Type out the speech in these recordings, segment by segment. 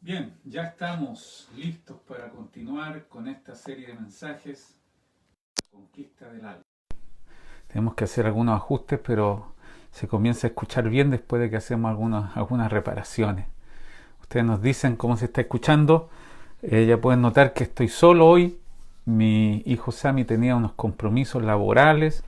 Bien, ya estamos listos para continuar con esta serie de mensajes, Conquista del Alma. Tenemos que hacer algunos ajustes, pero se comienza a escuchar bien después de que hacemos algunas reparaciones. Ustedes nos dicen cómo se está escuchando. Ya pueden notar que estoy solo hoy. Mi hijo Sammy tenía unos compromisos laborales,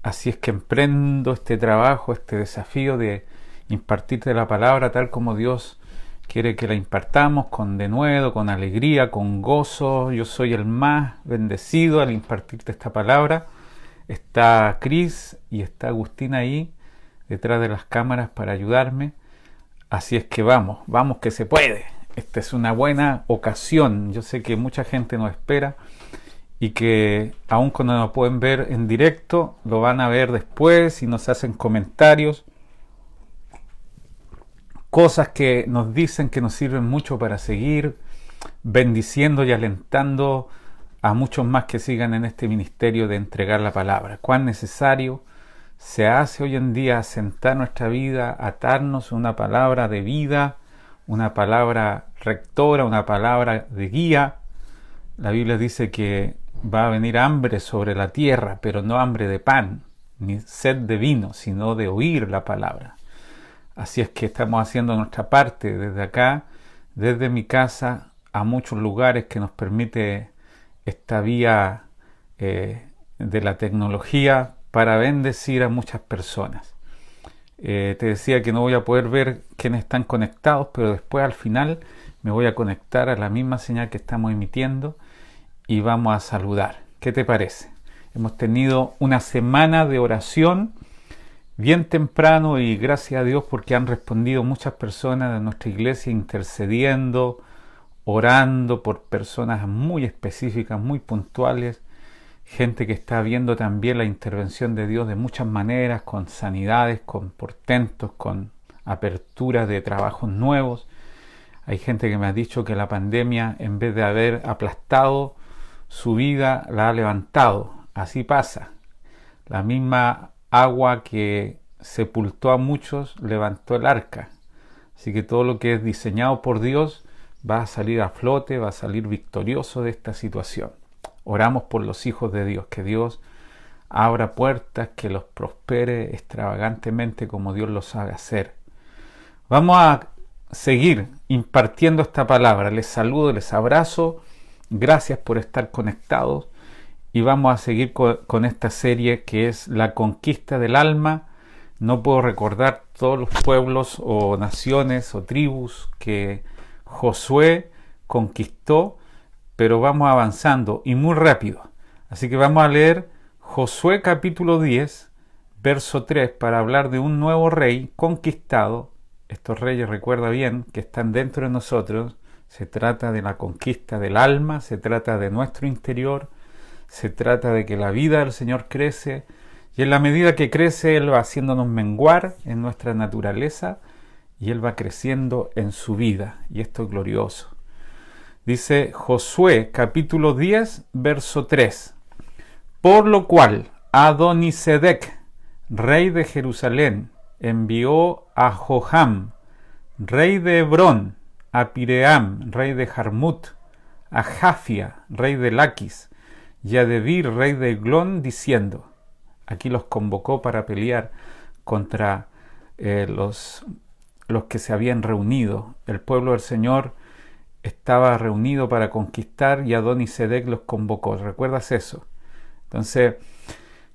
así es que emprendo este trabajo, este desafío de impartirte la palabra tal como Dios quiere que la impartamos, con denuedo, con alegría, con gozo. Yo soy el más bendecido al impartirte esta palabra. Está Cris y está Agustín ahí detrás de las cámaras para ayudarme. Así es que vamos que se puede. Esta es una buena ocasión. Yo sé que mucha gente nos espera y que aun cuando nos pueden ver en directo, lo van a ver después y nos hacen comentarios. Cosas que nos dicen que nos sirven mucho para seguir bendiciendo y alentando a muchos más que sigan en este ministerio de entregar la palabra. Cuán necesario se hace hoy en día asentar nuestra vida, atarnos una palabra de vida, una palabra rectora, una palabra de guía. La Biblia dice que va a venir hambre sobre la tierra, pero no hambre de pan, ni sed de vino, sino de oír la palabra. Así es que estamos haciendo nuestra parte desde acá, desde mi casa, a muchos lugares que nos permite esta vía de la tecnología para bendecir a muchas personas. Te decía que no voy a poder ver quiénes están conectados, pero después al final me voy a conectar a la misma señal que estamos emitiendo y vamos a saludar. ¿Qué te parece? Hemos tenido una semana de oración bien temprano y gracias a Dios porque han respondido muchas personas de nuestra iglesia intercediendo, orando por personas muy específicas, muy puntuales, gente que está viendo también la intervención de Dios de muchas maneras, con sanidades, con portentos, con aperturas de trabajos nuevos. Hay gente que me ha dicho que la pandemia, en vez de haber aplastado su vida, la ha levantado. Así pasa. La misma agua que sepultó a muchos levantó el arca. Así que todo lo que es diseñado por Dios va a salir a flote, va a salir victorioso de esta situación. Oramos por los hijos de Dios, que Dios abra puertas, que los prospere extravagantemente como Dios lo sabe hacer. Vamos a seguir impartiendo esta palabra. Les saludo, les abrazo. Gracias por estar conectados. Y vamos a seguir con esta serie que es la conquista del alma. No puedo recordar todos los pueblos o naciones o tribus que Josué conquistó, pero vamos avanzando y muy rápido. Así que vamos a leer Josué capítulo 10, verso 3, para hablar de un nuevo rey conquistado. Estos reyes, recuerda bien, que están dentro de nosotros. Se trata de la conquista del alma, se trata de nuestro interior. Se trata de que la vida del Señor crece y en la medida que crece Él va haciéndonos menguar en nuestra naturaleza y Él va creciendo en su vida. Y esto es glorioso. Dice Josué capítulo 10 verso 3. Por lo cual Adonisedec, rey de Jerusalén, envió a Joham, rey de Hebrón, a Piream, rey de Jarmut, a Jafia, rey de Laquis, y a Debir, rey de Eglón, diciendo, aquí los convocó para pelear contra los que se habían reunido. El pueblo del Señor estaba reunido para conquistar y Adonisedec los convocó. ¿Recuerdas eso? Entonces,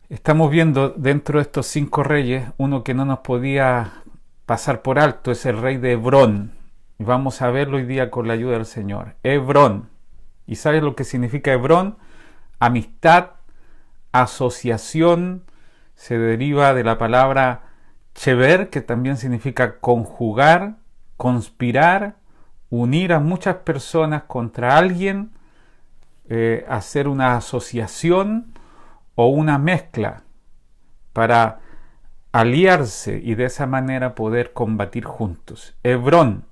estamos viendo dentro de estos 5 reyes, uno que no nos podía pasar por alto es el rey de Hebrón. Y vamos a verlo hoy día con la ayuda del Señor. Hebrón. ¿Y sabes lo que significa Hebrón? Amistad, asociación, se deriva de la palabra chever, que también significa conjugar, conspirar, unir a muchas personas contra alguien, hacer una asociación o una mezcla para aliarse y de esa manera poder combatir juntos. Hebrón,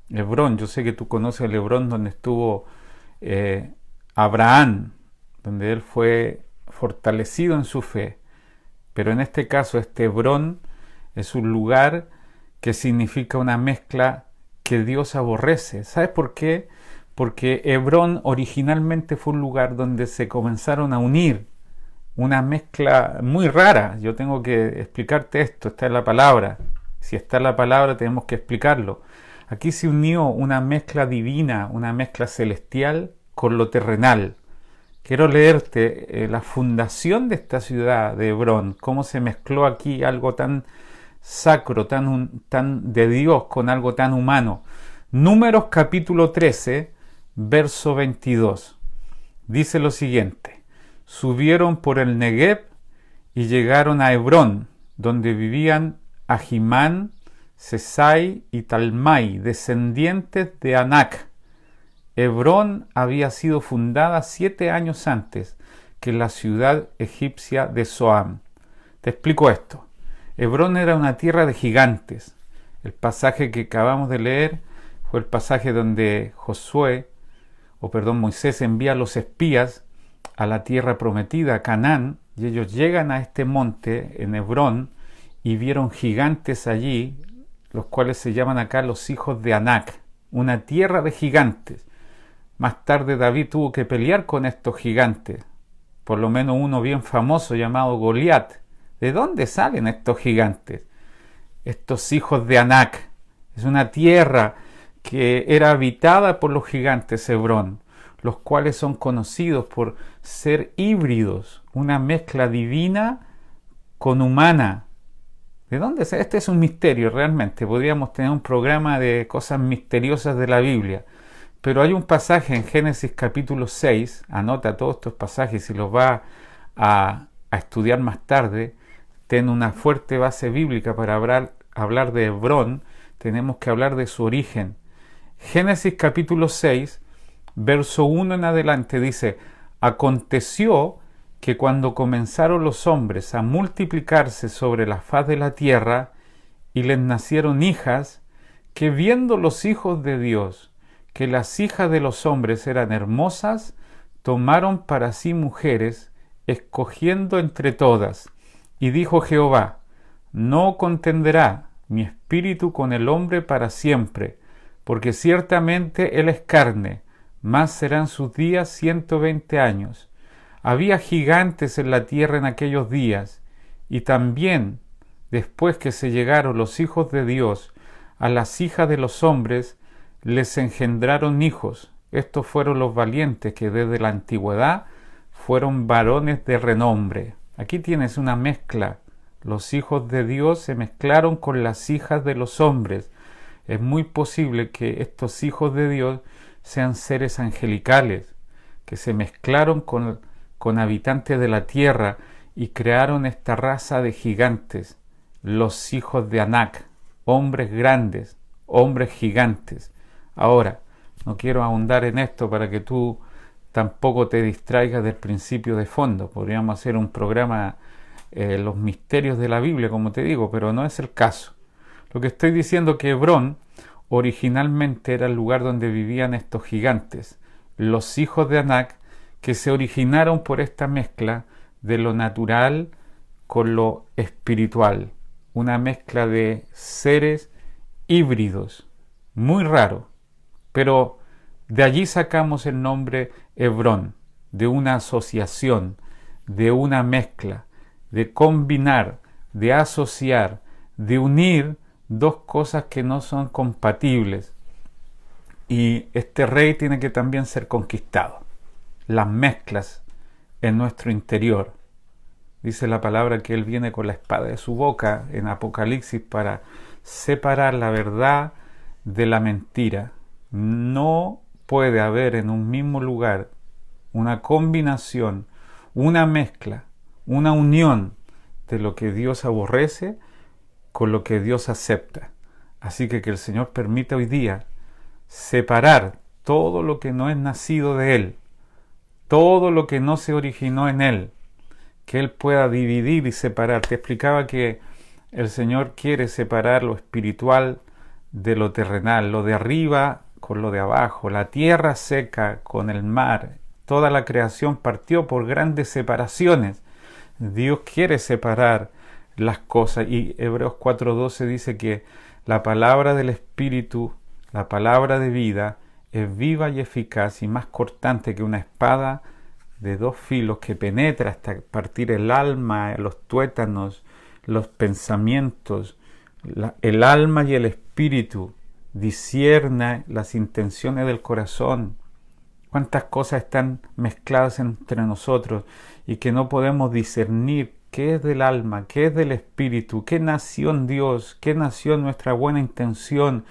yo sé que tú conoces el Hebrón donde estuvo Abraham, donde él fue fortalecido en su fe. Pero en este caso, este Hebrón es un lugar que significa una mezcla que Dios aborrece. ¿Sabes por qué? Porque Hebrón originalmente fue un lugar donde se comenzaron a unir una mezcla muy rara. Yo tengo que explicarte esto, está en la palabra. Si está en la palabra tenemos que explicarlo. Aquí se unió una mezcla divina, una mezcla celestial con lo terrenal. Quiero leerte la fundación de esta ciudad de Hebrón, cómo se mezcló aquí algo tan sacro, tan de Dios con algo tan humano. Números capítulo 13, verso 22. Dice lo siguiente: subieron por el Negev y llegaron a Hebrón, donde vivían Ahimán, Sesai y Talmai, descendientes de Anac. Hebrón había sido fundada 7 años antes que la ciudad egipcia de Zoán. Te explico esto. Hebrón era una tierra de gigantes. El pasaje que acabamos de leer fue el pasaje donde Moisés envía a los espías a la tierra prometida, Canaán, y ellos llegan a este monte en Hebrón y vieron gigantes allí, los cuales se llaman acá los hijos de Anac, una tierra de gigantes. Más tarde David tuvo que pelear con estos gigantes, por lo menos uno bien famoso llamado Goliat. ¿De dónde salen estos gigantes? Estos hijos de Anac. Es una tierra que era habitada por los gigantes Hebrón, los cuales son conocidos por ser híbridos, una mezcla divina con humana. ¿De dónde sale? Este es un misterio realmente. Podríamos tener un programa de cosas misteriosas de la Biblia. Pero hay un pasaje en Génesis capítulo 6, anota todos estos pasajes y los va a estudiar más tarde. Ten una fuerte base bíblica para hablar de Hebrón. Tenemos que hablar de su origen. Génesis capítulo 6, verso 1 en adelante dice: aconteció que cuando comenzaron los hombres a multiplicarse sobre la faz de la tierra y les nacieron hijas, que viendo los hijos de Dios que las hijas de los hombres eran hermosas, tomaron para sí mujeres, escogiendo entre todas. Y dijo Jehová: no contenderá mi espíritu con el hombre para siempre, porque ciertamente él es carne, más serán sus días 120 años. Había gigantes en la tierra en aquellos días, y también, después que se llegaron los hijos de Dios a las hijas de los hombres, les engendraron hijos. Estos fueron los valientes que desde la antigüedad fueron varones de renombre. Aquí tienes una mezcla. Los hijos de Dios se mezclaron con las hijas de los hombres. Es muy posible que estos hijos de Dios sean seres angelicales, que se mezclaron con habitantes de la tierra y crearon esta raza de gigantes, los hijos de Anac, hombres grandes, hombres gigantes. Ahora, no quiero ahondar en esto para que tú tampoco te distraigas del principio de fondo. Podríamos hacer un programa, los misterios de la Biblia, como te digo, pero no es el caso. Lo que estoy diciendo es que Hebrón originalmente era el lugar donde vivían estos gigantes, los hijos de Anac, que se originaron por esta mezcla de lo natural con lo espiritual, una mezcla de seres híbridos, muy raro. Pero de allí sacamos el nombre Hebrón, de una asociación, de una mezcla, de combinar, de asociar, de unir dos cosas que no son compatibles. Y este rey tiene que también ser conquistado. Las mezclas en nuestro interior. Dice la palabra que él viene con la espada de su boca en Apocalipsis para separar la verdad de la mentira. No puede haber en un mismo lugar una combinación, una mezcla, una unión de lo que Dios aborrece con lo que Dios acepta. Así que el Señor permita hoy día separar todo lo que no es nacido de Él, todo lo que no se originó en Él, que Él pueda dividir y separar. Te explicaba que el Señor quiere separar lo espiritual de lo terrenal, lo de arriba con lo de abajo, la tierra seca con el mar. Toda la creación partió por grandes separaciones. Dios quiere separar las cosas y Hebreos 4:12 dice que la palabra del Espíritu, la palabra de vida, es viva y eficaz y más cortante que una espada de dos filos que penetra hasta partir el alma, los tuétanos, los pensamientos, el alma y el espíritu, discierne las intenciones del corazón. Cuántas cosas están mezcladas entre nosotros y que no podemos discernir qué es del alma, qué es del espíritu, qué nació en Dios, qué nació en nuestra buena intención,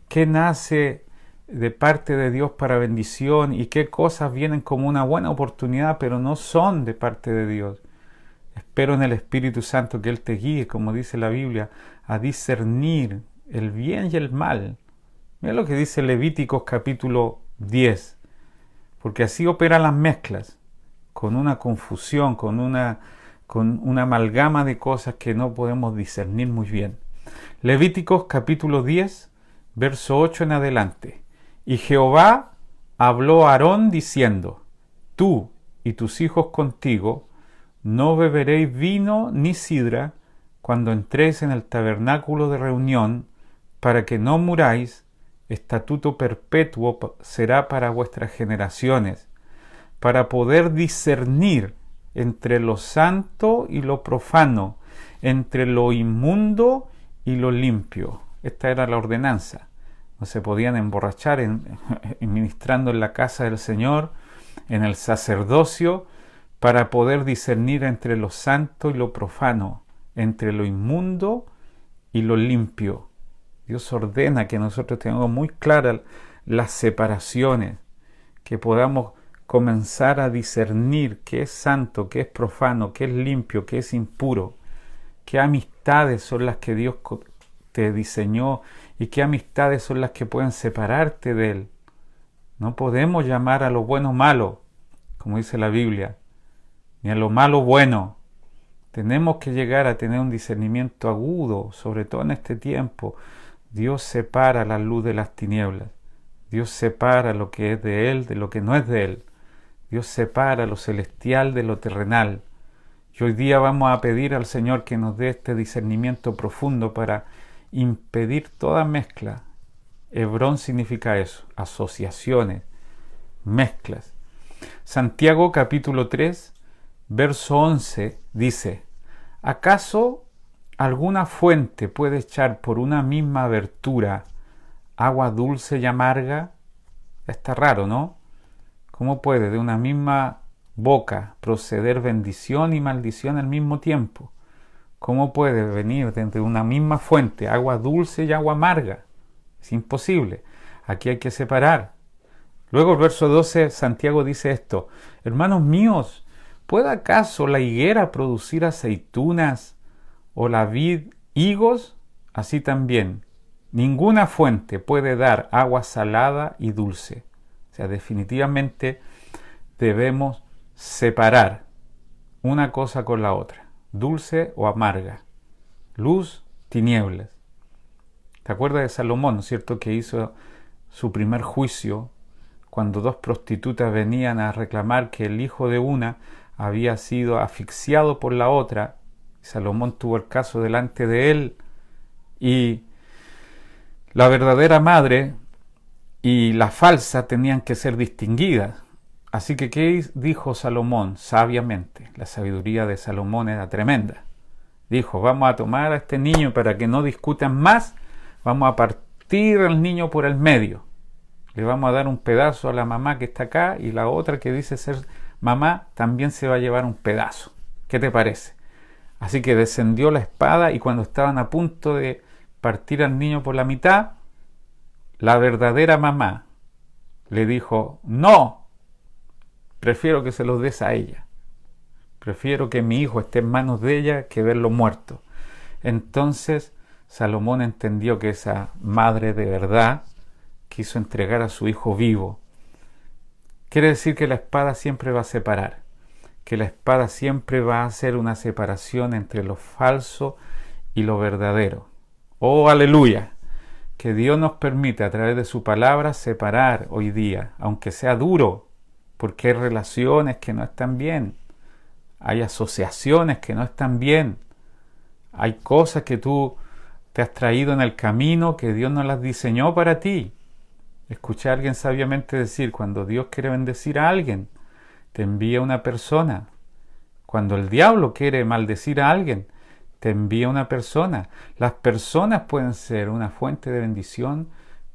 qué nace de parte de Dios para bendición y qué cosas vienen como una buena oportunidad pero no son de parte de Dios. Espero en el Espíritu Santo que Él te guíe, como dice la Biblia, a discernir el bien y el mal. Mira lo que dice Levíticos capítulo 10, porque así operan las mezclas, con una confusión, con una amalgama de cosas que no podemos discernir muy bien. Levíticos capítulo 10, verso 8 en adelante. Y Jehová habló a Aarón diciendo: Tú y tus hijos contigo no beberéis vino ni sidra cuando entréis en el tabernáculo de reunión, para que no muráis. Estatuto perpetuo será para vuestras generaciones, para poder discernir entre lo santo y lo profano, entre lo inmundo y lo limpio. Esta era la ordenanza. No se podían emborrachar ministrando en la casa del Señor, en el sacerdocio, para poder discernir entre lo santo y lo profano, entre lo inmundo y lo limpio. Dios ordena que nosotros tengamos muy claras las separaciones, que podamos comenzar a discernir qué es santo, qué es profano, qué es limpio, qué es impuro, qué amistades son las que Dios te diseñó y qué amistades son las que pueden separarte de Él. No podemos llamar a lo bueno malo, como dice la Biblia, ni a lo malo bueno. Tenemos que llegar a tener un discernimiento agudo, sobre todo en este tiempo. Dios separa la luz de las tinieblas. Dios separa lo que es de Él de lo que no es de Él. Dios separa lo celestial de lo terrenal. Y hoy día vamos a pedir al Señor que nos dé este discernimiento profundo para impedir toda mezcla. Hebrón significa eso, asociaciones, mezclas. Santiago capítulo 3, verso 11 dice: ¿acaso alguna fuente puede echar por una misma abertura agua dulce y amarga? Está raro, ¿no? ¿Cómo puede de una misma boca proceder bendición y maldición al mismo tiempo? ¿Cómo puede venir desde una misma fuente agua dulce y agua amarga? Es imposible. Aquí hay que separar. Luego el verso 12, Santiago dice esto: hermanos míos, ¿puede acaso la higuera producir aceitunas o la vid higos? Así también, ninguna fuente puede dar agua salada y dulce. O sea, definitivamente debemos separar una cosa con la otra, dulce o amarga, luz, tinieblas. ¿Te acuerdas de Salomón, no es cierto, que hizo su primer juicio cuando dos prostitutas venían a reclamar que el hijo de una había sido asfixiado por la otra? Salomón tuvo el caso delante de él y la verdadera madre y la falsa tenían que ser distinguidas. Así que, ¿qué dijo Salomón sabiamente? La sabiduría de Salomón era tremenda. Dijo: vamos a tomar a este niño para que no discutan más, vamos a partir al niño por el medio. Le vamos a dar un pedazo a la mamá que está acá y la otra que dice ser mamá también se va a llevar un pedazo. ¿Qué te parece? Así que descendió la espada y cuando estaban a punto de partir al niño por la mitad, la verdadera mamá le dijo: no, prefiero que se los des a ella. Prefiero que mi hijo esté en manos de ella que verlo muerto. Entonces Salomón entendió que esa madre de verdad quiso entregar a su hijo vivo. Quiere decir que la espada siempre va a separar, que la espada siempre va a hacer una separación entre lo falso y lo verdadero. ¡Oh, aleluya! Que Dios nos permite a través de su palabra separar hoy día, aunque sea duro, porque hay relaciones que no están bien, hay asociaciones que no están bien, hay cosas que tú te has traído en el camino que Dios no las diseñó para ti. Escuché a alguien sabiamente decir, cuando Dios quiere bendecir a alguien, te envía una persona. Cuando el diablo quiere maldecir a alguien, te envía una persona. Las personas pueden ser una fuente de bendición,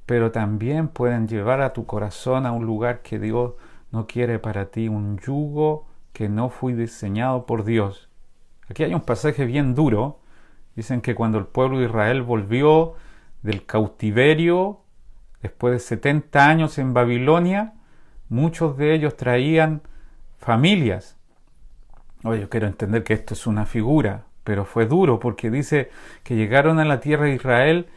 pero también pueden llevar a tu corazón a un lugar que Dios no quiere para ti, un yugo que no fue diseñado por Dios. Aquí hay un pasaje bien duro. Dicen que cuando el pueblo de Israel volvió del cautiverio, después de 70 años en Babilonia, muchos de ellos traían familias. Oye, yo quiero entender que esto es una figura, pero fue duro porque dice que llegaron a la tierra de Israel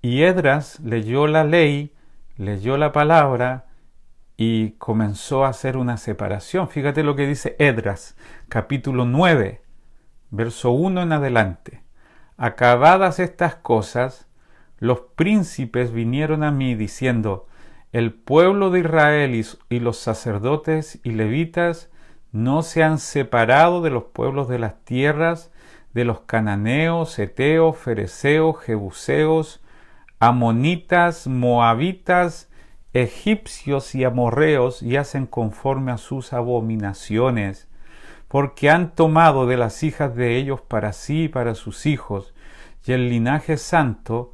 y Esdras leyó la ley, leyó la palabra y comenzó a hacer una separación. Fíjate lo que dice Esdras, capítulo 9, verso 1 en adelante. Acabadas estas cosas, los príncipes vinieron a mí diciendo, el pueblo de Israel y los sacerdotes y levitas no se han separado de los pueblos de las tierras, de los cananeos, heteos, fereceos, jebuseos, amonitas, moabitas, egipcios y amorreos, y hacen conforme a sus abominaciones, porque han tomado de las hijas de ellos para sí y para sus hijos, y el linaje santo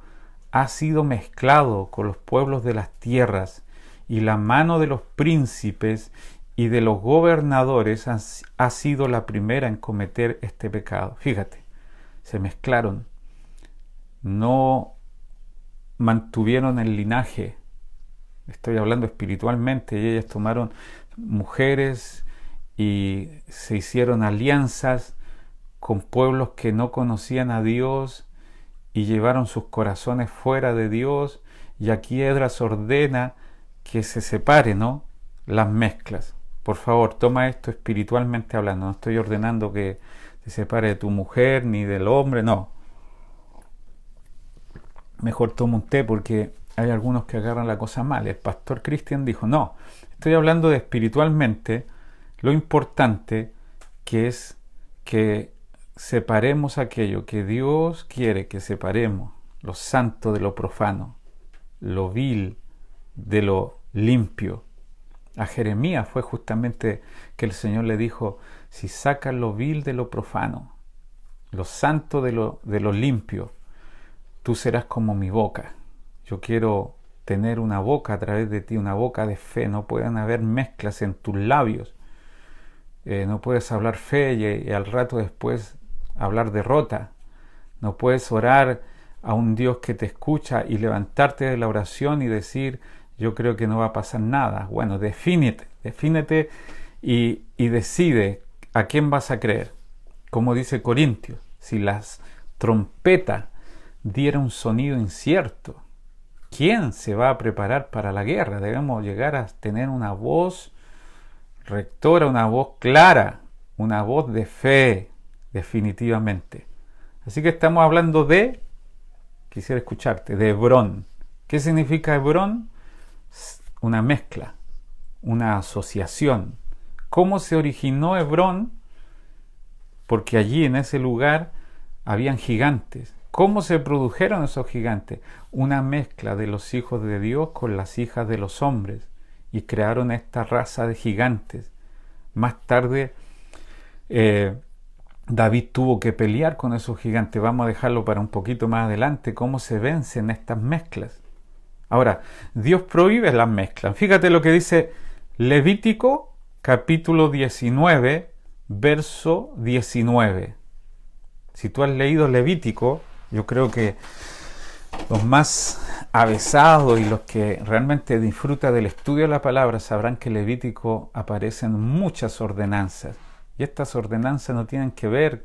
ha sido mezclado con los pueblos de las tierras, y la mano de los príncipes y de los gobernadores ha sido la primera en cometer este pecado. Fíjate, se mezclaron, no mantuvieron el linaje. Estoy hablando espiritualmente, y ellas tomaron mujeres y se hicieron alianzas con pueblos que no conocían a Dios y llevaron sus corazones fuera de Dios. Y aquí Esdras ordena que se separe, ¿no?, las mezclas. Por favor, toma esto espiritualmente hablando. No estoy ordenando que se separe de tu mujer ni del hombre, no. Mejor toma un té porque hay algunos que agarran la cosa mal. El pastor Cristian dijo, no, estoy hablando de espiritualmente lo importante que es que separemos aquello que Dios quiere que separemos, lo santo de lo profano, lo vil de lo limpio. A Jeremías fue justamente que el Señor le dijo, si sacas lo vil de lo profano, lo santo de lo limpio, tú serás como mi boca. Yo quiero tener una boca a través de ti, una boca de fe. No pueden haber mezclas en tus labios. No puedes hablar fe y al rato después hablar derrota. No puedes orar a un Dios que te escucha y levantarte de la oración y decir, yo creo que no va a pasar nada. Bueno, defínete y decide a quién vas a creer. Como dice Corintios, si las trompetas diera un sonido incierto, ¿quién se va a preparar para la guerra? Debemos llegar a tener una voz rectora, una voz clara, una voz de fe, definitivamente. Así que estamos hablando quisiera escucharte, de Hebrón. ¿Qué significa Hebrón? Una mezcla, una asociación. ¿Cómo se originó Hebrón? Porque allí en ese lugar habían gigantes. ¿Cómo se produjeron esos gigantes? Una mezcla de los hijos de Dios con las hijas de los hombres y crearon esta raza de gigantes. Más tarde David tuvo que pelear con esos gigantes. Vamos a dejarlo para un poquito más adelante, cómo se vencen estas mezclas. Ahora, Dios prohíbe las mezclas. Fíjate lo que dice Levítico capítulo 19, verso 19. Si tú has leído Levítico, yo creo que los más avesados y los que realmente disfrutan del estudio de la palabra sabrán que en Levítico aparecen muchas ordenanzas. Y estas ordenanzas no tienen que ver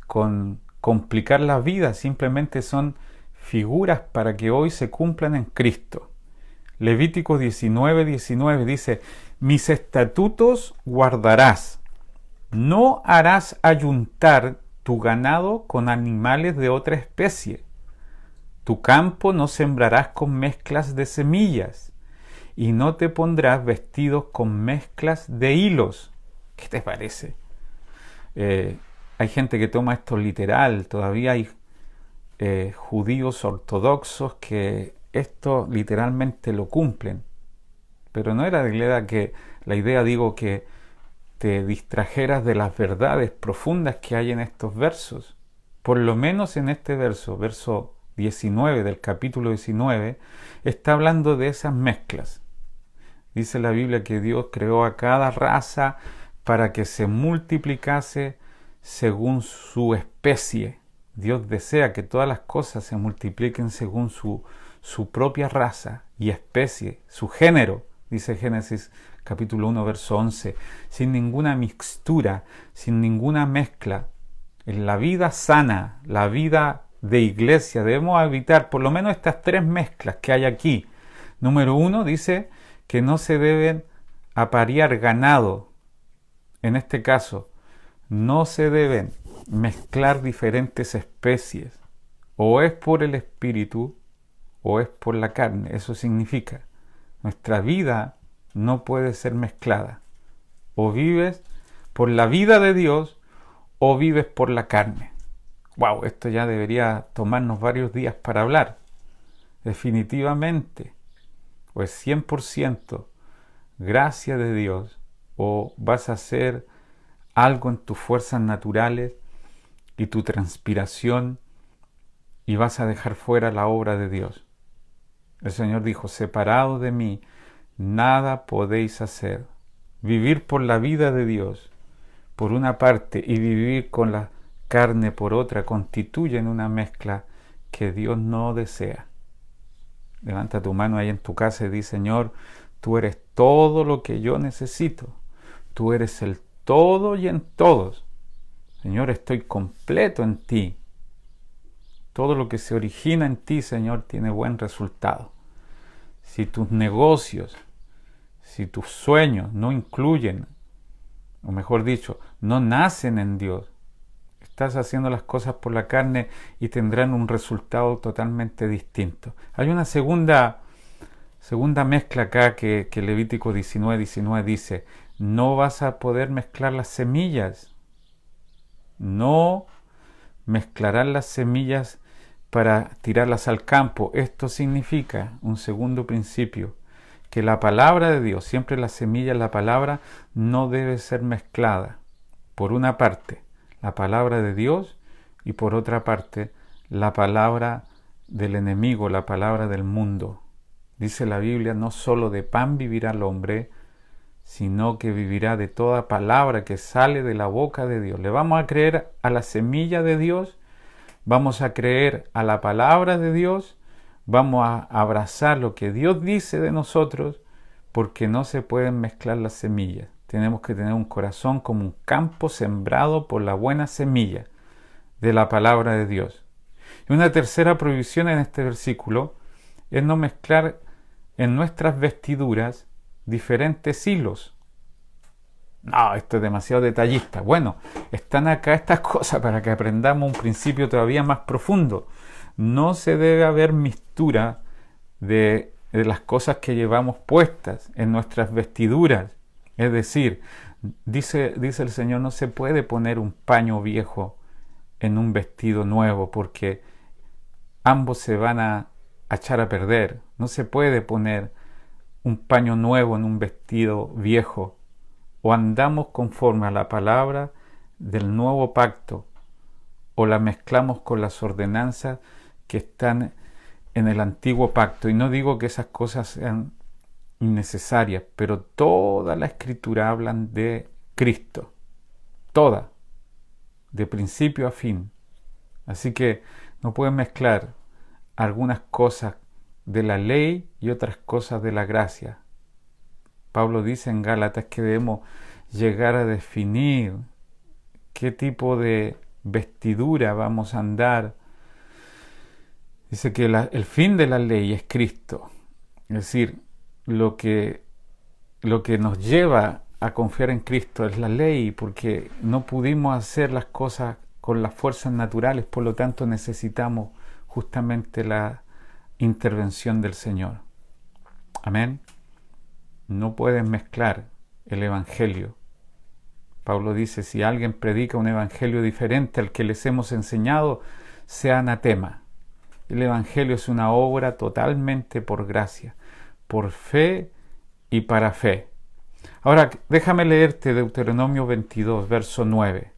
con complicar la vida, simplemente son figuras para que hoy se cumplan en Cristo. Levítico 19:19 dice, mis estatutos guardarás, no harás ayuntar tu ganado con animales de otra especie, tu campo no sembrarás con mezclas de semillas, y no te pondrás vestidos con mezclas de hilos. ¿Qué te parece? Hay gente que toma esto literal, todavía hay judíos ortodoxos que esto literalmente lo cumplen. Pero no era la idea, digo, que te distrajeras de las verdades profundas que hay en estos versos. Por lo menos en este verso 19 del capítulo 19, está hablando de esas mezclas. Dice la Biblia que Dios creó a cada raza para que se multiplicase según su especie. Dios desea que todas las cosas se multipliquen según su propia raza y especie, su género, dice Génesis capítulo 1, verso 11, sin ninguna mixtura, sin ninguna mezcla. En la vida sana, la vida de iglesia, debemos evitar por lo menos estas tres mezclas que hay aquí. Número 1, dice que no se deben aparear ganado. En este caso, no se deben mezclar diferentes especies. O es por el espíritu o es por la carne. Eso significa, nuestra vida no puede ser mezclada. O vives por la vida de Dios o vives por la carne. Wow, esto ya debería tomarnos varios días para hablar. Definitivamente, o es 100% gracia de Dios, o vas a hacer algo en tus fuerzas naturales y tu transpiración y vas a dejar fuera la obra de Dios. El Señor dijo, separados de mí, nada podéis hacer. Vivir por la vida de Dios, por una parte, y vivir con la carne por otra, constituyen una mezcla que Dios no desea. Levanta tu mano ahí en tu casa y di, Señor, tú eres todo lo que yo necesito. Tú eres el todo y en todos. Señor, estoy completo en ti. Todo lo que se origina en ti, Señor, tiene buen resultado. Si tus negocios, si tus sueños no incluyen, o mejor dicho, no nacen en Dios, estás haciendo las cosas por la carne y tendrán un resultado totalmente distinto. Hay una segunda mezcla acá que Levítico 19:19 dice, no vas a poder mezclar las semillas. No mezclarás las semillas para tirarlas al campo. Esto significa, un segundo principio, que la palabra de Dios, siempre la semilla, la palabra, no debe ser mezclada. Por una parte, la palabra de Dios, y por otra parte, la palabra del enemigo, la palabra del mundo. Dice la Biblia, no solo de pan vivirá el hombre, sino que vivirá de toda palabra que sale de la boca de Dios. ¿Le vamos a creer a la semilla de Dios? ¿Vamos a creer a la palabra de Dios? ¿Vamos a abrazar lo que Dios dice de nosotros? Porque no se pueden mezclar las semillas. Tenemos que tener un corazón como un campo sembrado por la buena semilla de la palabra de Dios. Y una tercera prohibición en este versículo es no mezclar en nuestras vestiduras diferentes hilos. No, esto es demasiado detallista. Bueno, están acá estas cosas para que aprendamos un principio todavía más profundo. No se debe haber mixtura de las cosas que llevamos puestas en nuestras vestiduras. Es decir, dice el Señor, no se puede poner un paño viejo en un vestido nuevo porque ambos se van a echar a perder. No se puede poner un paño nuevo en un vestido viejo. O andamos conforme a la palabra del nuevo pacto, o la mezclamos con las ordenanzas que están en el antiguo pacto. Y no digo que esas cosas sean innecesarias, pero toda la Escritura hablan de Cristo. Toda. De principio a fin. Así que no pueden mezclar algunas cosas de la ley y otras cosas de la gracia. Pablo dice en Gálatas que debemos llegar a definir qué tipo de vestidura vamos a andar. Dice que el fin de la ley es Cristo. Es decir, lo que nos lleva a confiar en Cristo es la ley, porque no pudimos hacer las cosas con las fuerzas naturales, por lo tanto necesitamos justamente la intervención del Señor. Amén. No pueden mezclar el evangelio. Pablo dice, si alguien predica un evangelio diferente al que les hemos enseñado, sea anatema. El Evangelio es una obra totalmente por gracia, por fe y para fe. Ahora, déjame leerte Deuteronomio 22, verso 9.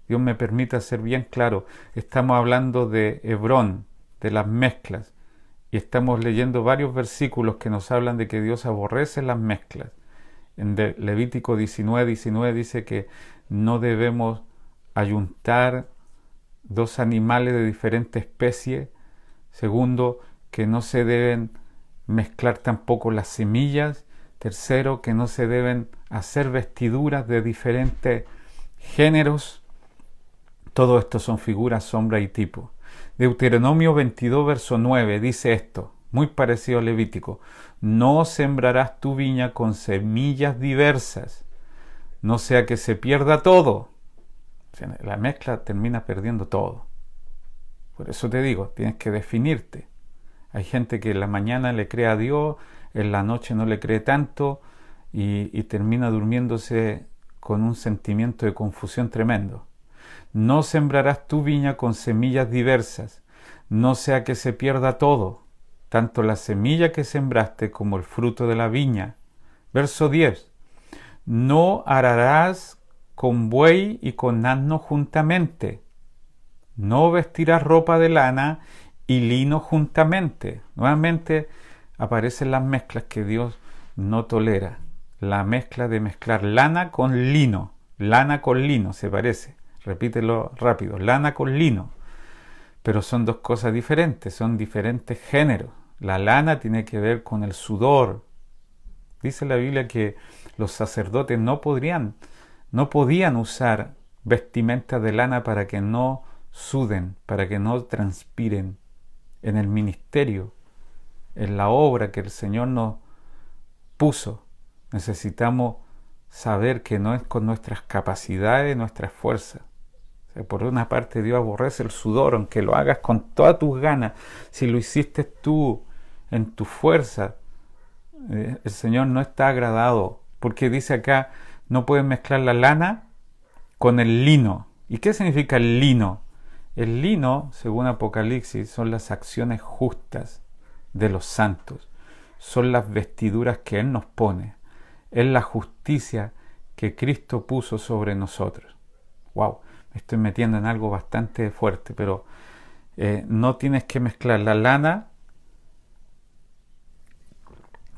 Dios me permita ser bien claro. Estamos hablando de Hebrón, de las mezclas. Y estamos leyendo varios versículos que nos hablan de que Dios aborrece las mezclas. En Levítico 19 dice que no debemos ayuntar dos animales de diferente especie. Segundo, que no se deben mezclar tampoco las semillas. Tercero, que no se deben hacer vestiduras de diferentes géneros. Todo esto son figuras, sombra y tipo. Deuteronomio 22, verso 9 dice esto, muy parecido a Levítico. No sembrarás tu viña con semillas diversas, no sea que se pierda todo. O sea, la mezcla termina perdiendo todo. Por eso te digo, tienes que definirte. Hay gente que en la mañana le cree a Dios, en la noche no le cree tanto y termina durmiéndose con un sentimiento de confusión tremendo. No sembrarás tu viña con semillas diversas, no sea que se pierda todo, tanto la semilla que sembraste como el fruto de la viña. Verso 10. No ararás con buey y con asno juntamente. No vestirás ropa de lana y lino juntamente. Nuevamente aparecen las mezclas que Dios no tolera. La mezcla de mezclar lana con lino. Lana con lino se parece. Repítelo rápido. Lana con lino. Pero son dos cosas diferentes. Son diferentes géneros. La lana tiene que ver con el sudor. Dice la Biblia que los sacerdotes no podían usar vestimentas de lana para que no suden, para que no transpiren. En el ministerio, en la obra que el Señor nos puso, necesitamos saber que no es con nuestras capacidades, nuestras fuerzas. O sea, por una parte Dios aborrece el sudor, aunque lo hagas con todas tus ganas. Si lo hiciste tú en tu fuerza, el Señor no está agradado, porque dice acá, no pueden mezclar la lana con el lino. ¿Y qué significa el lino? El lino, según Apocalipsis, son las acciones justas de los santos. Son las vestiduras que Él nos pone. Es la justicia que Cristo puso sobre nosotros. Wow, me estoy metiendo en algo bastante fuerte, pero no tienes que mezclar la lana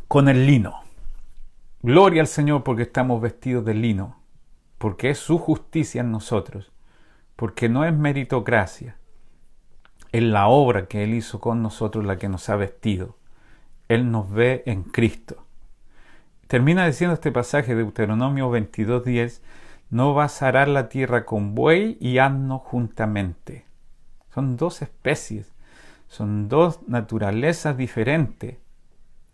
con el lino. Gloria al Señor porque estamos vestidos de lino, porque es su justicia en nosotros, porque no es meritocracia, es la obra que Él hizo con nosotros la que nos ha vestido. Él nos ve en Cristo. Termina diciendo este pasaje de Deuteronomio 22:10, no vas a arar la tierra con buey y asno juntamente. Son dos especies, son dos naturalezas diferentes.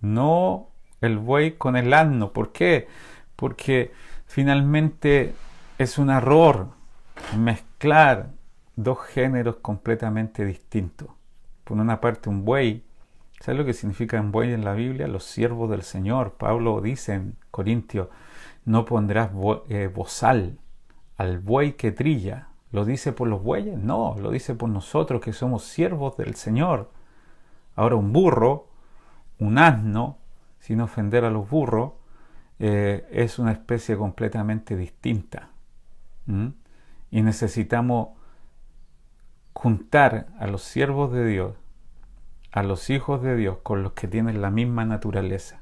No el buey con el asno. ¿Por qué? Porque finalmente es un error mezclar dos géneros completamente distintos. Por una parte un buey, ¿sabes lo que significa un buey en la Biblia? Los siervos del Señor. Pablo dice en Corintios, no pondrás bozal al buey que trilla. ¿Lo dice por los bueyes? No, lo dice por nosotros que somos siervos del Señor. Ahora un burro, un asno, sin ofender a los burros, es una especie completamente distinta. Y necesitamos juntar a los siervos de Dios, a los hijos de Dios, con los que tienen la misma naturaleza.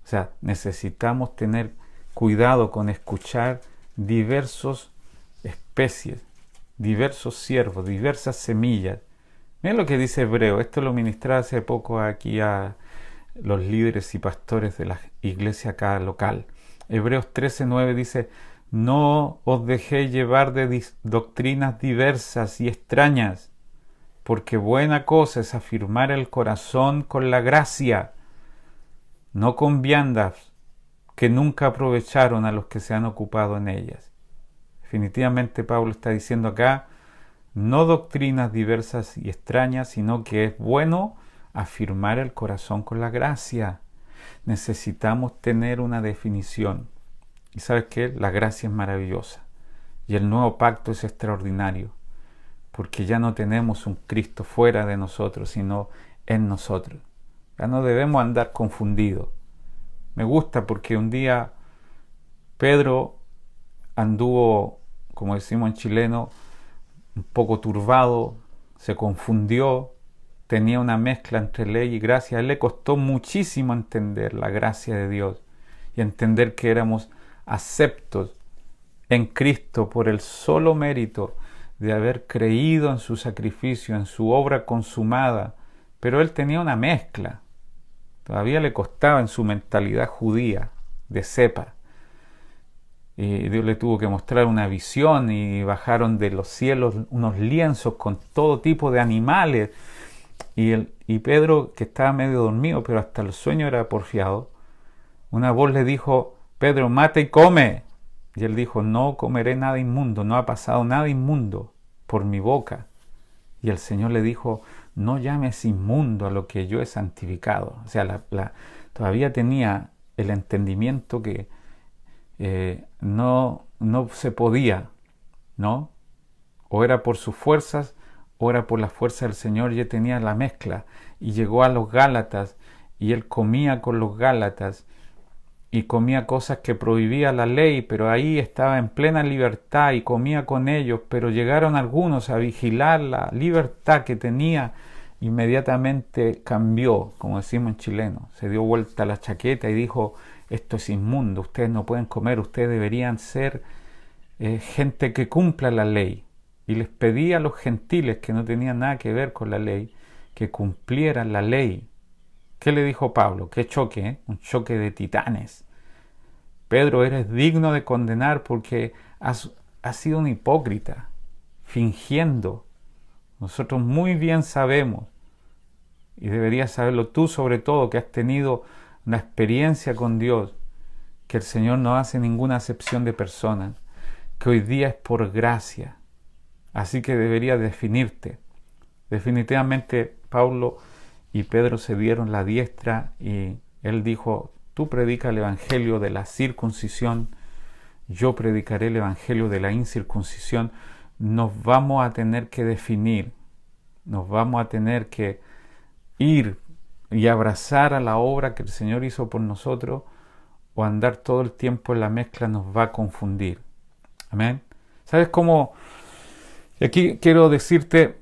O sea, necesitamos tener cuidado con escuchar diversas especies, diversos siervos, diversas semillas. Miren lo que dice Hebreo. Esto lo ministré hace poco aquí a los líderes y pastores de la iglesia acá local. Hebreos 13:9 dice, no os dejéis llevar de doctrinas diversas y extrañas, porque buena cosa es afirmar el corazón con la gracia, no con viandas que nunca aprovecharon a los que se han ocupado en ellas. Definitivamente Pablo está diciendo acá, no doctrinas diversas y extrañas, sino que es bueno afirmar el corazón con la gracia. Necesitamos tener una definición. ¿Y sabes qué? La gracia es maravillosa. Y el nuevo pacto es extraordinario. porque ya no tenemos un Cristo fuera de nosotros, sino en nosotros. Ya no debemos andar confundidos. Me gusta porque un día Pedro anduvo, como decimos en chileno, un poco turbado, se confundió, tenía una mezcla entre ley y gracia. A él le costó muchísimo entender la gracia de Dios y entender que éramos aceptos en Cristo por el solo mérito de haber creído en su sacrificio, en su obra consumada. Pero él tenía una mezcla. Todavía le costaba en su mentalidad judía, de cepa. Y Dios le tuvo que mostrar una visión y bajaron de los cielos unos lienzos con todo tipo de animales. Y Pedro, que estaba medio dormido, pero hasta el sueño era porfiado, una voz le dijo: Pedro, mata y come. Y él dijo: no comeré nada inmundo, no ha pasado nada inmundo por mi boca. Y el Señor le dijo: no llames inmundo a lo que yo he santificado. O sea, todavía tenía el entendimiento que no se podía, ¿no? O era por sus fuerzas, o era por la fuerza del Señor. Y él tenía la mezcla. Y llegó a los Gálatas, y él comía con los Gálatas, y comía cosas que prohibía la ley, pero ahí estaba en plena libertad y comía con ellos. Pero llegaron algunos a vigilar la libertad que tenía. Inmediatamente cambió, como decimos en chileno, se dio vuelta la chaqueta y dijo: esto es inmundo, ustedes no pueden comer, ustedes deberían ser gente que cumpla la ley. Y les pedía a los gentiles, que no tenían nada que ver con la ley, que cumplieran la ley. ¿Qué le dijo Pablo? ¡Qué choque! Un choque de titanes. Pedro, eres digno de condenar porque has sido un hipócrita, fingiendo. Nosotros muy bien sabemos, y deberías saberlo tú sobre todo, que has tenido una experiencia con Dios, que el Señor no hace ninguna acepción de personas, que hoy día es por gracia. Así que deberías definirte. Definitivamente Pablo y Pedro se dieron la diestra y él dijo: tú predica el evangelio de la circuncisión, yo predicaré el evangelio de la incircuncisión. Nos vamos a tener que definir, nos vamos a tener que ir y abrazar a la obra que el Señor hizo por nosotros, o andar todo el tiempo en la mezcla nos va a confundir. Amén. ¿Sabes cómo? Aquí quiero decirte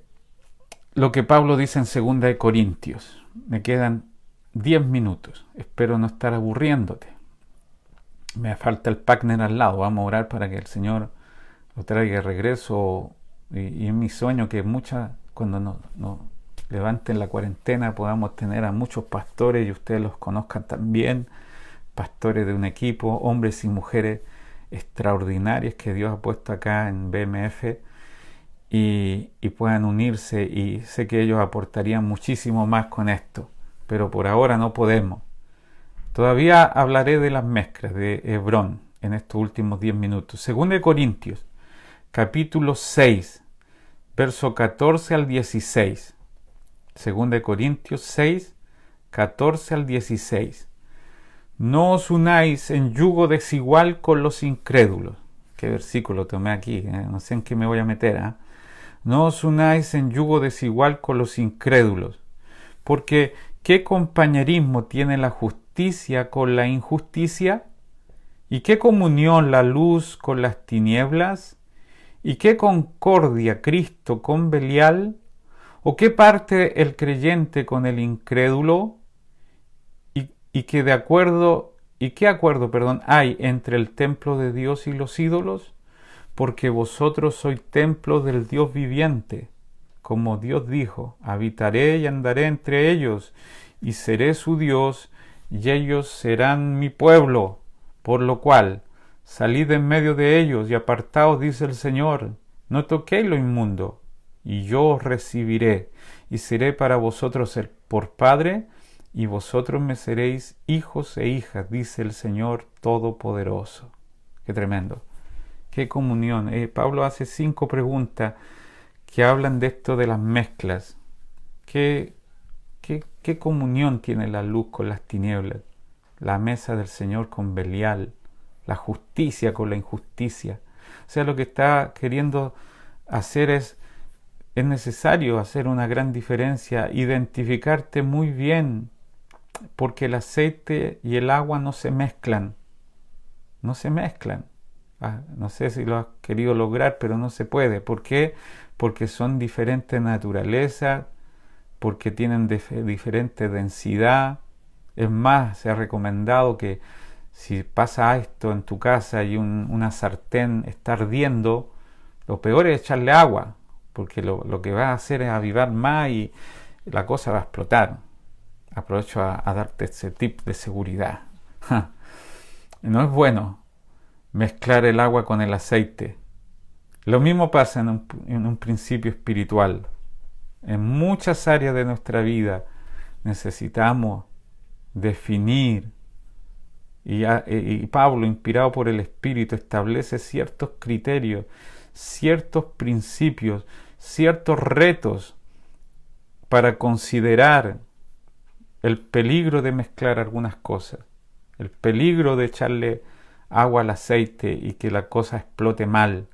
lo que Pablo dice en 2 de Corintios. Me quedan 10 minutos. Espero no estar aburriéndote. Me falta el partner al lado. Vamos a orar para que el Señor lo traiga de regreso. Y es mi sueño que cuando nos levanten la cuarentena, podamos tener a muchos pastores, y ustedes los conozcan también, pastores de un equipo, hombres y mujeres extraordinarias que Dios ha puesto acá en BMF, y puedan unirse, y sé que ellos aportarían muchísimo más con esto, pero por ahora no podemos. Todavía hablaré de las mezclas de Hebrón en estos últimos 10 minutos. 2 de Corintios, capítulo 6, verso 14 al 16. 2 de Corintios 6, 14 al 16. No os unáis en yugo desigual con los incrédulos. ¿Qué versículo tomé aquí? No sé en qué me voy a meter. No os unáis en yugo desigual con los incrédulos. Porque ¿qué compañerismo tiene la justicia con la injusticia? ¿Y qué comunión la luz con las tinieblas? ¿Y qué concordia Cristo con Belial? ¿O qué parte el creyente con el incrédulo? ¿Y qué acuerdo hay entre el templo de Dios y los ídolos? Porque vosotros sois templo del Dios viviente. Como Dios dijo: habitaré y andaré entre ellos, y seré su Dios, y ellos serán mi pueblo. Por lo cual, salid en medio de ellos y apartaos, dice el Señor. No toquéis lo inmundo, y yo os recibiré, y seré para vosotros por Padre, y vosotros me seréis hijos e hijas, dice el Señor Todopoderoso. Qué tremendo. Qué comunión. Pablo hace 5 preguntas que hablan de esto de las mezclas. ¿Qué comunión tiene la luz con las tinieblas? La mesa del Señor con Belial, la justicia con la injusticia. O sea, lo que está queriendo hacer es es necesario hacer una gran diferencia, identificarte muy bien, porque el aceite y el agua no se mezclan, no se mezclan. No sé si lo has querido lograr, pero no se puede. ¿Por qué? Porque son diferentes naturalezas, porque tienen diferente densidad. Es más, se ha recomendado que si pasa esto en tu casa y una sartén está ardiendo, lo peor es echarle agua, porque lo que va a hacer es avivar más y la cosa va a explotar. Aprovecho a darte ese tip de seguridad. No es bueno mezclar el agua con el aceite. Lo mismo pasa en un principio espiritual. En muchas áreas de nuestra vida necesitamos definir, y Pablo, inspirado por el Espíritu, establece ciertos criterios, ciertos principios, ciertos retos para considerar el peligro de mezclar algunas cosas, el peligro de echarle agua al aceite y que la cosa explote mal.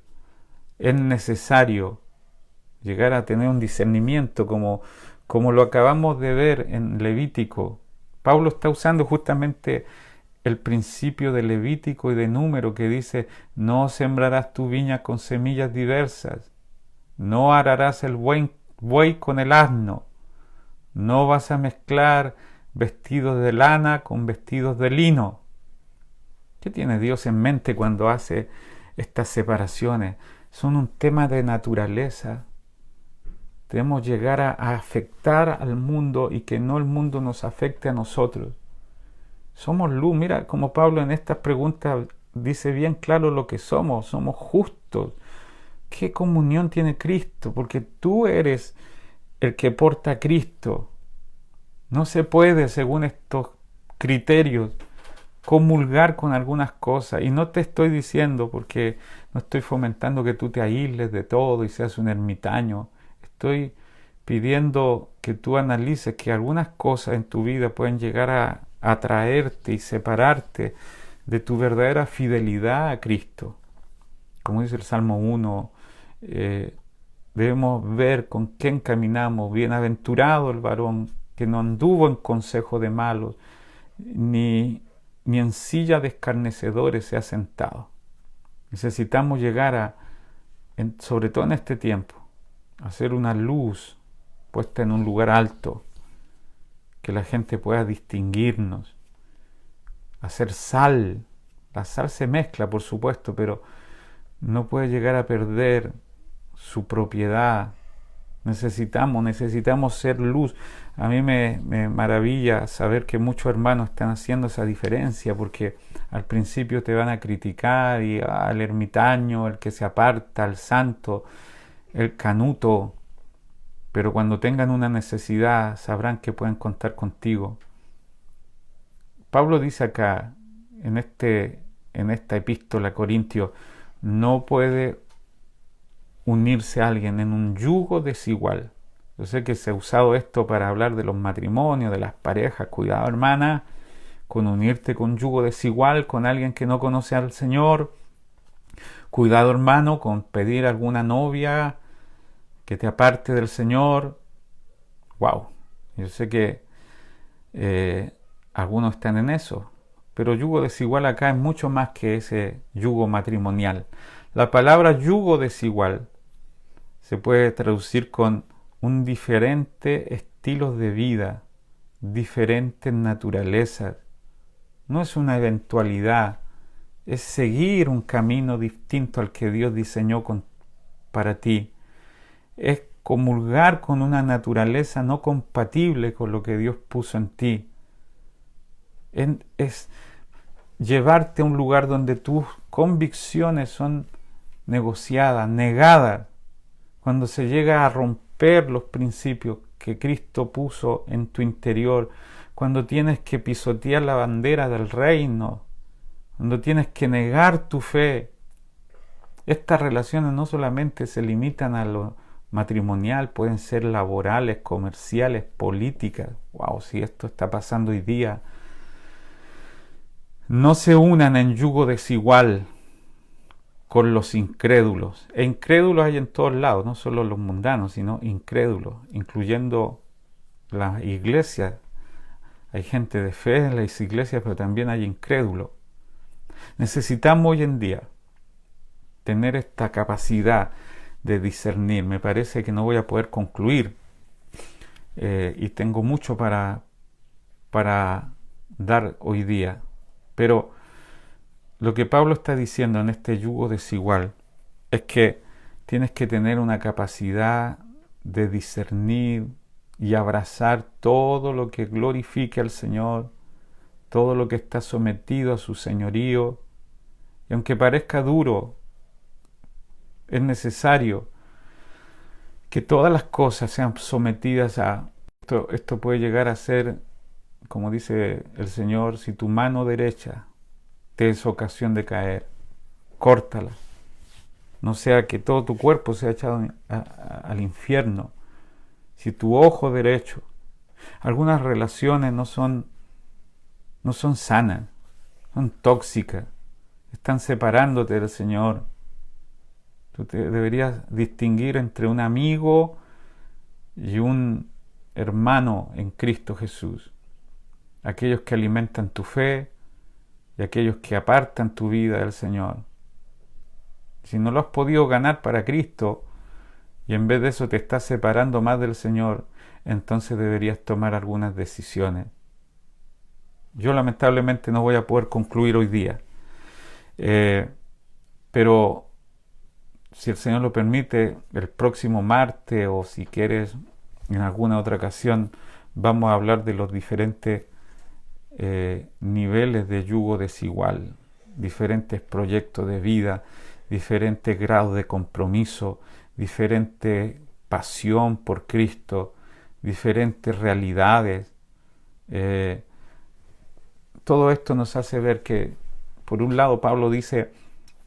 Es necesario llegar a tener un discernimiento como lo acabamos de ver en Levítico. Pablo está usando justamente el principio de Levítico y de Número que dice: no sembrarás tu viña con semillas diversas, no ararás el buey con el asno, no vas a mezclar vestidos de lana con vestidos de lino. ¿Qué tiene Dios en mente cuando hace estas separaciones? Son un tema de naturaleza. Debemos llegar a afectar al mundo y que no el mundo nos afecte a nosotros. Somos luz. Mira como Pablo en estas preguntas dice bien claro lo que somos. Somos justos. ¿Qué comunión tiene Cristo? Porque tú eres el que porta a Cristo. No se puede, según estos criterios, comulgar con algunas cosas. Y no te estoy diciendo, porque no estoy fomentando que tú te aísles de todo y seas un ermitaño. Estoy pidiendo que tú analices que algunas cosas en tu vida pueden llegar a atraerte y separarte de tu verdadera fidelidad a Cristo. Como dice el Salmo 1, debemos ver con quién caminamos. Bienaventurado el varón que no anduvo en consejo de malos, ni en silla de escarnecedores se ha sentado. Necesitamos llegar sobre todo en este tiempo, a ser una luz puesta en un lugar alto, que la gente pueda distinguirnos, hacer sal. La sal se mezcla, por supuesto, pero no puede llegar a perder su propiedad. Necesitamos ser luz. A mí me maravilla saber que muchos hermanos están haciendo esa diferencia, porque al principio te van a criticar, y al ermitaño, el que se aparta, al santo, el canuto, pero cuando tengan una necesidad sabrán que pueden contar contigo. Pablo dice acá, en esta epístola a Corintios, no puede unirse a alguien en un yugo desigual. Yo sé que se ha usado esto para hablar de los matrimonios, de las parejas. Cuidado, hermana, con unirte con yugo desigual con alguien que no conoce al Señor. Cuidado, hermano, con pedir a alguna novia que te aparte del Señor. Wow, yo sé que algunos están en eso, pero yugo desigual acá es mucho más que ese yugo matrimonial. La palabra yugo desigual se puede traducir con un diferente estilo de vida, diferentes naturalezas. No es una eventualidad, es seguir un camino distinto al que Dios diseñó para ti. Es comulgar con una naturaleza no compatible con lo que Dios puso en ti. Es llevarte a un lugar donde tus convicciones son negociadas, negadas. Cuando se llega a romper los principios que Cristo puso en tu interior, cuando tienes que pisotear la bandera del reino, cuando tienes que negar tu fe. Estas relaciones no solamente se limitan a lo matrimonial, pueden ser laborales, comerciales, políticas. Wow, si esto está pasando hoy día. No se unan en yugo desigual con los incrédulos. E incrédulos hay en todos lados, no solo los mundanos, sino incrédulos, incluyendo las iglesias. Hay gente de fe en las iglesias, pero también hay incrédulos. Necesitamos hoy en día tener esta capacidad de discernir. Me parece que no voy a poder concluir y tengo mucho para dar hoy día. Pero lo que Pablo está diciendo en este yugo desigual es que tienes que tener una capacidad de discernir y abrazar todo lo que glorifique al Señor, todo lo que está sometido a su señorío. Y aunque parezca duro, es necesario que todas las cosas sean sometidas a... Esto puede llegar a ser, como dice el Señor, si tu mano derecha te es ocasión de caer, córtala. No sea que todo tu cuerpo sea echado al infierno. Si tu ojo derecho, algunas relaciones no son sanas, son tóxicas, están separándote del Señor. Tú deberías distinguir entre un amigo y un hermano en Cristo Jesús. Aquellos que alimentan tu fe y aquellos que apartan tu vida del Señor. Si no lo has podido ganar para Cristo y en vez de eso te estás separando más del Señor, entonces deberías tomar algunas decisiones. Yo lamentablemente no voy a poder concluir hoy día, pero si el Señor lo permite, el próximo martes o si quieres en alguna otra ocasión, vamos a hablar de los diferentes niveles de yugo desigual, diferentes proyectos de vida, diferentes grados de compromiso, diferente pasión por Cristo, diferentes realidades. Todo esto nos hace ver que, por un lado, Pablo dice,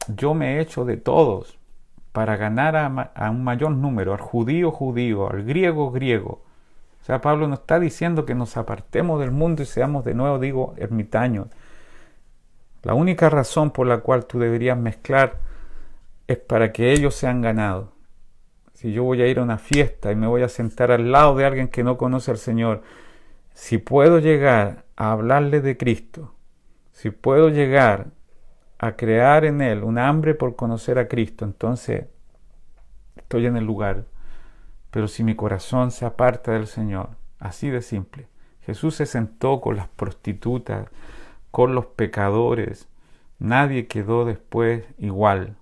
yo me he hecho de todos para ganar a un mayor número, al judío judío, al griego griego. O sea, Pablo no está diciendo que nos apartemos del mundo y seamos de nuevo, digo, ermitaños. La única razón por la cual tú deberías mezclar es para que ellos sean ganados. Si yo voy a ir a una fiesta y me voy a sentar al lado de alguien que no conoce al Señor, si puedo llegar a hablarle de Cristo, si puedo llegar a crear en él un hambre por conocer a Cristo, entonces estoy en el lugar. Pero si mi corazón se aparta del Señor, así de simple. Jesús se sentó con las prostitutas, con los pecadores. Nadie quedó después igual.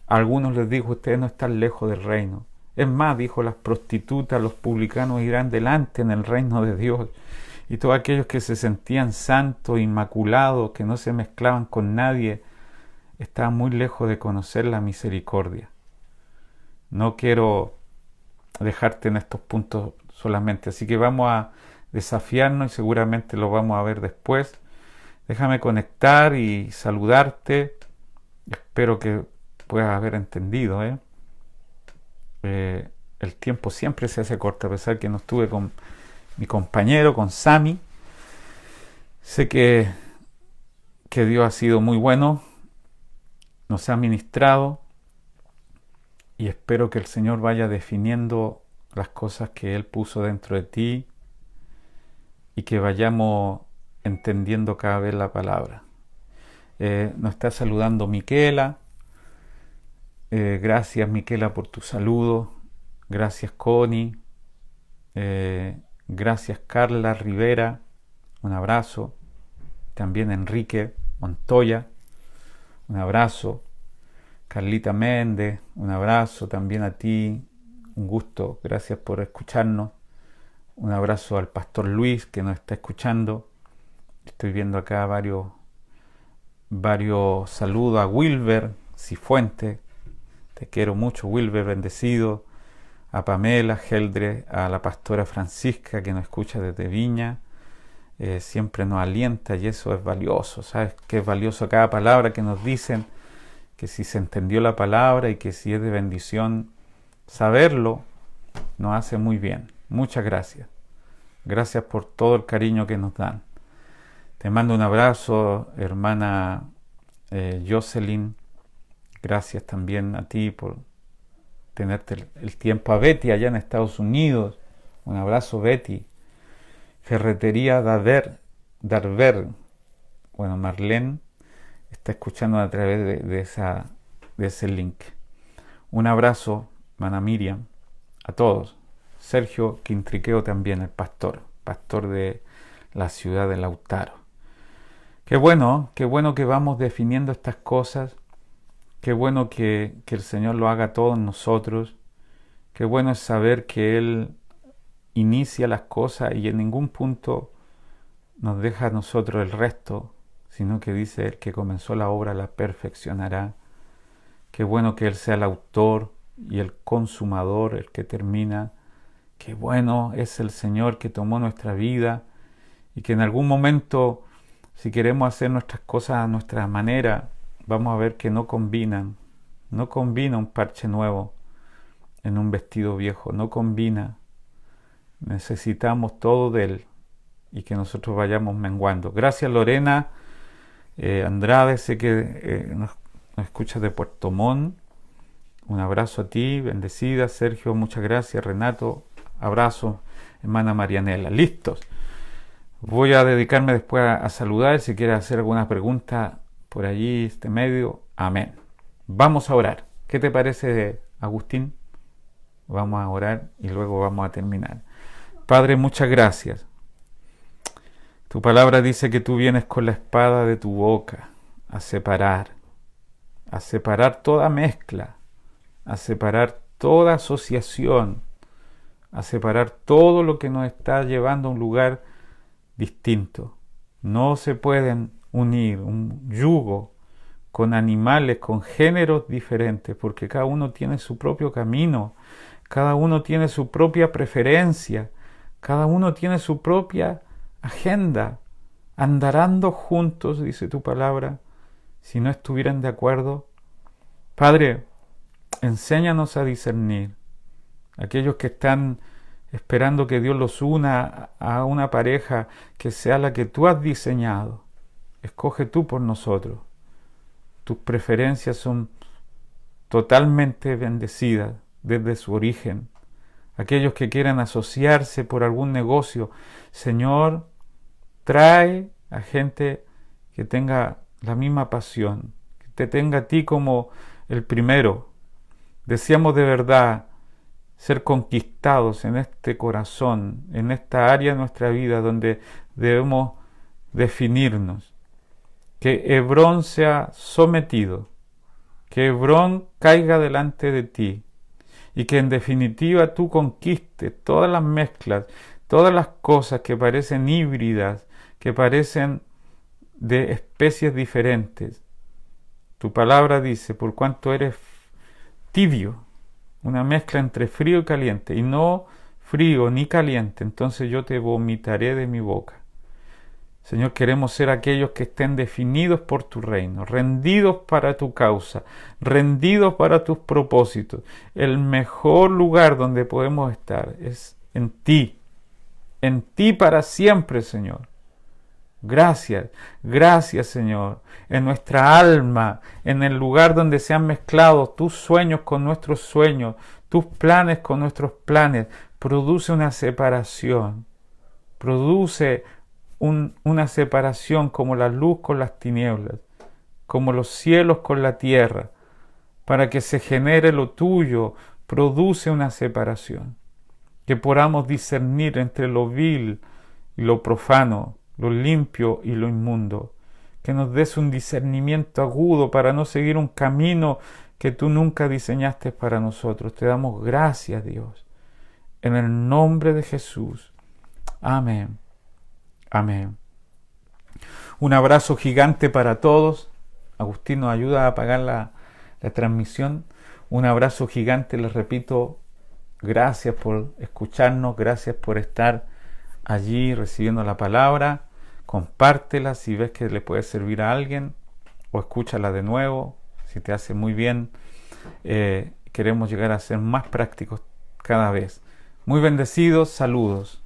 A algunos les dijo, ustedes no están lejos del reino. Es más, dijo, las prostitutas, los publicanos irán delante en el reino de Dios. Y todos aquellos que se sentían santos, inmaculados, que no se mezclaban con nadie, estaban muy lejos de conocer la misericordia. No quiero dejarte en estos puntos solamente, así que vamos a desafiarnos y seguramente lo vamos a ver después. Déjame conectar y saludarte. Espero que puedas haber entendido. El tiempo siempre se hace corto, a pesar que no estuve con mi compañero, con Sami. Sé que Dios ha sido muy bueno, nos ha ministrado y espero que el Señor vaya definiendo las cosas que Él puso dentro de ti y que vayamos entendiendo cada vez la palabra. Nos está saludando Miquela. Gracias Miquela por tu saludo. Gracias Connie. Gracias Carla Rivera. Un abrazo. También Enrique Montoya. Un abrazo. Carlita Méndez. Un abrazo también a ti. Un gusto. Gracias por escucharnos. Un abrazo al pastor Luis que nos está escuchando. Estoy viendo acá varios saludos a Wilber Cifuentes. Te quiero mucho, Wilber, bendecido. A Pamela Geldre, a la pastora Francisca que nos escucha desde Viña. Siempre nos alienta y eso es valioso. ¿Sabes qué es valioso? Cada palabra que nos dicen, que si se entendió la palabra y que si es de bendición, saberlo nos hace muy bien. Muchas gracias. Gracias por todo el cariño que nos dan. Te mando un abrazo, hermana Jocelyn. Gracias también a ti por tenerte el tiempo. A Betty allá en Estados Unidos. Un abrazo, Betty. Ferretería Darver. Bueno, Marlene está escuchando a través de ese link. Un abrazo, hermana Miriam, a todos. Sergio Quintriqueo también, el pastor de la ciudad de Lautaro. Qué bueno que vamos definiendo estas cosas. Qué bueno que el Señor lo haga todo en nosotros. Qué bueno es saber que Él inicia las cosas y en ningún punto nos deja a nosotros el resto, sino que dice Él que comenzó la obra, la perfeccionará. Qué bueno que Él sea el autor y el consumador, el que termina. Qué bueno es el Señor que tomó nuestra vida y que en algún momento, si queremos hacer nuestras cosas a nuestra manera, vamos a ver que no combina un parche nuevo en un vestido viejo, no combina. Necesitamos todo de Él y que nosotros vayamos menguando. Gracias, Lorena Andrade, sé que nos escuchas de Puerto Montt. Un abrazo a ti, bendecida. Sergio, muchas gracias. Renato, abrazo. Hermana Marianela, listos. Voy a dedicarme después a saludar. Si quieres hacer alguna pregunta por allí, este medio, amén. Vamos a orar. ¿Qué te parece, Agustín? Vamos a orar y luego vamos a terminar. Padre, muchas gracias. Tu palabra dice que tú vienes con la espada de tu boca a separar toda mezcla, a separar toda asociación, a separar todo lo que nos está llevando a un lugar distinto. No se pueden unir un yugo con animales, con géneros diferentes, porque cada uno tiene su propio camino, cada uno tiene su propia preferencia, cada uno tiene su propia agenda. Andarán juntos, dice tu palabra, si no estuvieran de acuerdo. Padre, enséñanos a discernir. Aquellos que están esperando que Dios los una a una pareja que sea la que tú has diseñado. Escoge tú por nosotros. Tus preferencias son totalmente bendecidas desde su origen. Aquellos que quieran asociarse por algún negocio, Señor, trae a gente que tenga la misma pasión, que te tenga a ti como el primero. Deseamos de verdad ser conquistados en este corazón, en esta área de nuestra vida donde debemos definirnos. Que Hebrón sea sometido, que Hebrón caiga delante de ti y que en definitiva tú conquistes todas las mezclas, todas las cosas que parecen híbridas, que parecen de especies diferentes. Tu palabra dice, por cuanto eres tibio, una mezcla entre frío y caliente, y no frío ni caliente, entonces yo te vomitaré de mi boca. Señor, queremos ser aquellos que estén definidos por tu reino, rendidos para tu causa, rendidos para tus propósitos. El mejor lugar donde podemos estar es en ti para siempre, Señor. Gracias, gracias, Señor. En nuestra alma, en el lugar donde se han mezclado tus sueños con nuestros sueños, tus planes con nuestros planes, produce una separación. Produce una separación como la luz con las tinieblas, como los cielos con la tierra, para que se genere lo tuyo. Produce una separación. Que podamos discernir entre lo vil y lo profano, lo limpio y lo inmundo. Que nos des un discernimiento agudo para no seguir un camino que tú nunca diseñaste para nosotros. Te damos gracias, Dios. En el nombre de Jesús. Amén. Amén. Un abrazo gigante para todos. Agustín nos ayuda a apagar la transmisión. Un abrazo gigante, les repito. Gracias por escucharnos, gracias por estar allí recibiendo la palabra. Compártela si ves que le puede servir a alguien, o escúchala de nuevo si te hace muy bien. Queremos llegar a ser más prácticos cada vez. Muy bendecidos, saludos.